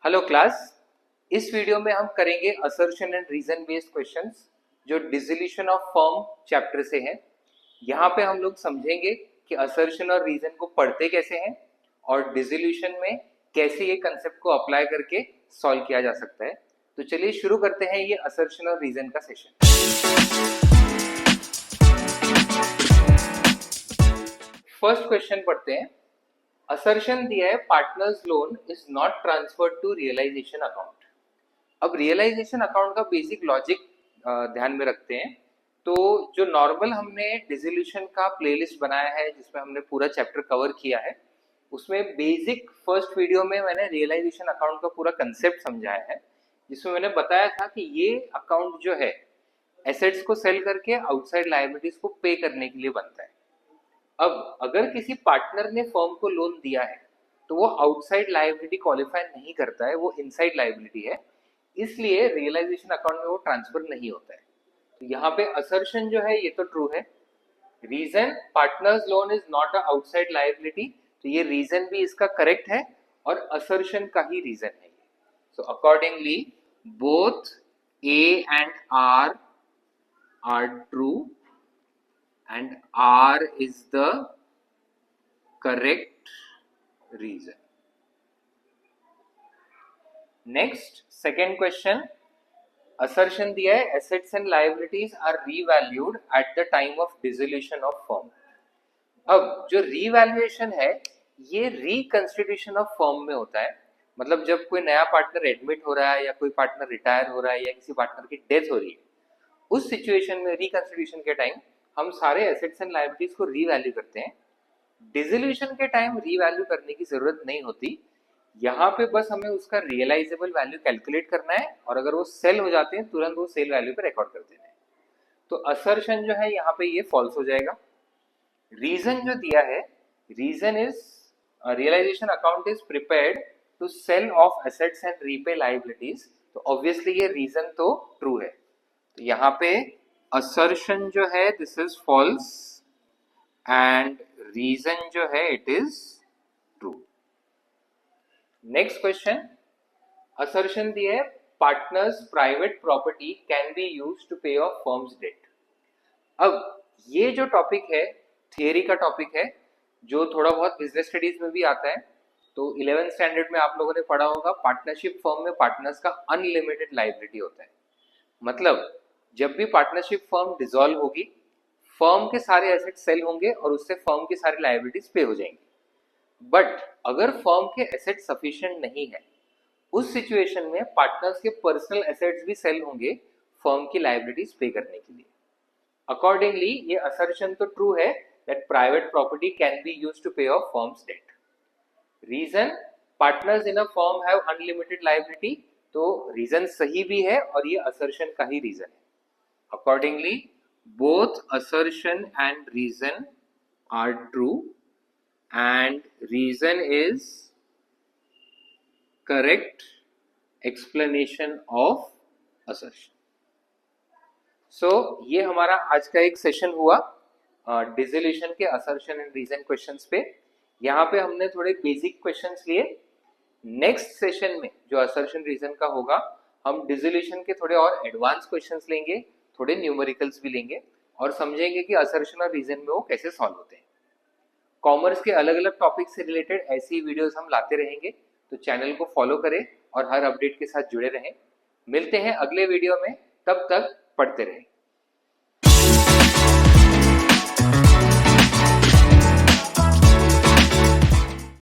Hello class. इस video में हम करेंगे assertion and reason based questions जो डिसोल्यूशन ऑफ फॉर्म चैप्टर से हैं। यहाँ पे हम लोग समझेंगे कि असर्शन और रीजन को पढ़ते कैसे हैं और डिसोल्यूशन में कैसे ये कंसेप्ट को अप्लाई करके सॉल्व किया जा सकता है। तो चलिए शुरू करते हैं ये असर्शन और रीजन का सेशन। फर्स्ट क्वेश्चन पढ़ते हैं। असर्शन दिया है partners loan is not transferred to realisation account. अब रियलाइजेशन अकाउंट का बेसिक लॉजिक ध्यान में रखते हैं। तो जो नॉर्मल हमने डिसोल्यूशन का प्लेलिस्ट बनाया है जिसमें हमने पूरा चैप्टर कवर किया है, उसमें बेसिक फर्स्ट वीडियो में मैंने रियलाइजेशन अकाउंट का पूरा कंसेप्ट समझाया है, जिसमें मैंने बताया था कि ये अकाउंट जो है एसेट्स को सेल करके आउटसाइड लायबिलिटीज को पे करने के लिए बनता है। अब अगर किसी पार्टनर ने फर्म को लोन दिया है तो वो आउटसाइड लायबिलिटी क्वालिफाई नहीं करता है, वो इनसाइड लायबिलिटी है, इसलिए रियलाइजेशन अकाउंट में वो ट्रांसफर नहीं होता है। तो यहाँ पे असर्शन जो है ये तो ट्रू है। Reason partners loan is not a outside liability, तो ये रीजन भी इसका करेक्ट है और असर्शन का ही रीजन है। So accordingly both A and R are and R is the correct reason. Next, second question. Assertion दिया है assets and liabilities are revalued at the time of dissolution of firm. अब जो revaluation है ये reconstitution of firm में होता है। मतलब जब कोई नया पार्टनर एडमिट हो रहा है या कोई पार्टनर रिटायर हो रहा है या किसी पार्टनर की डेथ हो रही है, उस सिचुएशन में रिकंस्टिट्यूशन के टाइम हम सारे एसेट्स एंड लायबिलिटीज को रीवैल्यू करते हैं। डिसोल्यूशन के टाइम रीवैल्यू करने की जरूरत नहीं होती। यहाँ पे बस हमें उसका रियलाइजेबल वैल्यू कैलकुलेट करना है और अगर वो सेल हो जाते हैं तुरंत वो सेल वैल्यू पे रिकॉर्ड कर देना है। तो असर्शन जो है यहाँ पे ये फॉल्स हो जाएगा। रीजन जो दिया है, reason is realisation account is prepared to sell off assets and repay liabilities, तो ऑब्वियसली ये रीजन तो ट्रू है। तो यहाँ पे assertion जो है this is false and reason जो है it is true. Next question. Assertion दिया है partners private property can be used to pay off firm's debt. अब ये जो टॉपिक है थियरी का टॉपिक है जो थोड़ा बहुत बिजनेस स्टडीज में भी आता है। तो 11th स्टैंडर्ड में आप लोगों ने पढ़ा होगा पार्टनरशिप फर्म में पार्टनर्स का अनलिमिटेड लायबिलिटी होता है। मतलब जब भी पार्टनरशिप फर्म डिसॉल्व होगी, फर्म के सारे एसेट सेल होंगे और उससे फर्म की सारी लायबिलिटीज पे हो जाएंगी। बट अगर फर्म के एसेट सफिशिएंट नहीं है, उस सिचुएशन में पार्टनर्स के पर्सनल एसेट्स भी सेल होंगे फर्म की लायबिलिटीज पे करने के लिए। अकॉर्डिंगली ये असर्शन तो ट्रू है that private property can be used to pay off firms debt. Reason partners in a firm have unlimited liability, तो रीजन सही भी है और ये असर्शन का ही रीजन है। Accordingly, both assertion and reason are true and reason is correct explanation of assertion. So, ये हमारा आज का एक सेशन हुआ डिसोल्यूशन के असर्शन एंड रीजन क्वेश्चंस पे। यहाँ पे हमने थोड़े बेसिक क्वेश्चंस लिए। नेक्स्ट सेशन में जो असर्शन रीजन का होगा, हम डिसोल्यूशन के थोड़े और एडवांस क्वेश्चंस लेंगे, थोड़े न्यूमेरिकल्स भी लेंगे और समझेंगे कि असर्शन और रीजन में वो कैसे सॉल्व होते हैं। कॉमर्स के अलग अलग टॉपिक से रिलेटेड ऐसी वीडियोस हम लाते रहेंगे, तो चैनल को फॉलो करें और हर अपडेट के साथ जुड़े रहें। मिलते हैं अगले वीडियो में, तब तक पढ़ते रहें।